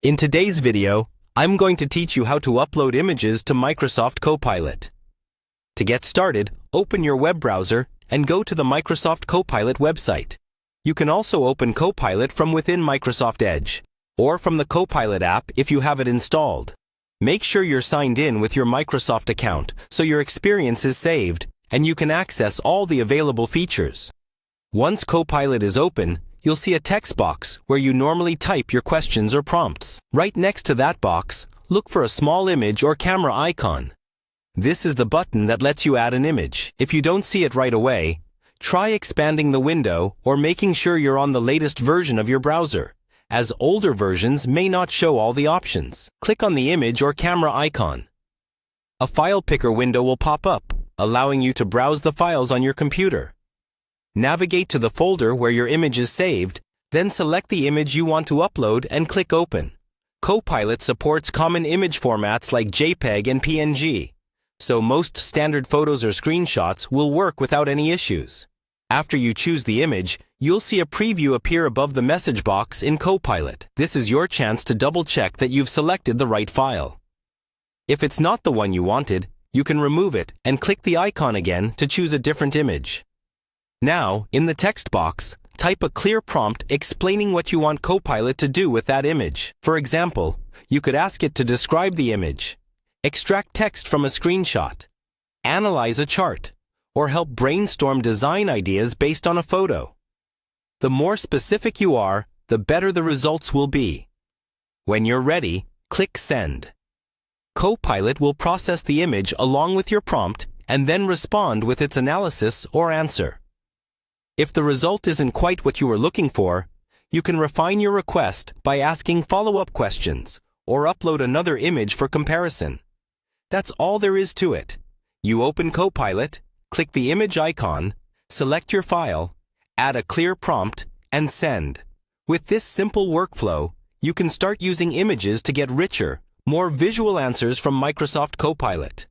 In today's video, I'm going to teach you how to upload images to Microsoft Copilot. To get started, open your web browser and go to the Microsoft Copilot website. You can also open Copilot from within Microsoft Edge, or from the Copilot app if you have it installed. Make sure you're signed in with your Microsoft account so your experience is saved and you can access all the available features. Once Copilot is open, you'll see a text box where you normally type your questions or prompts. Right next to that box, look for a small image or camera icon. This is the button that lets you add an image. If you don't see it right away, try expanding the window or making sure you're on the latest version of your browser, as older versions may not show all the options. Click on the image or camera icon. A file picker window will pop up, allowing you to browse the files on your computer. Navigate to the folder where your image is saved, then select the image you want to upload and click Open. Copilot supports common image formats like JPEG and PNG, so most standard photos or screenshots will work without any issues. After you choose the image, you'll see a preview appear above the message box in Copilot. This is your chance to double-check that you've selected the right file. If it's not the one you wanted, you can remove it and click the icon again to choose a different image. Now, in the text box, type a clear prompt explaining what you want Copilot to do with that image. For example, you could ask it to describe the image, extract text from a screenshot, analyze a chart, or help brainstorm design ideas based on a photo. The more specific you are, the better the results will be. When you're ready, click Send. Copilot will process the image along with your prompt and then respond with its analysis or answer. If the result isn't quite what you were looking for, you can refine your request by asking follow-up questions or upload another image for comparison. That's all there is to it. You open Copilot, click the image icon, select your file, add a clear prompt, and send. With this simple workflow, you can start using images to get richer, more visual answers from Microsoft Copilot.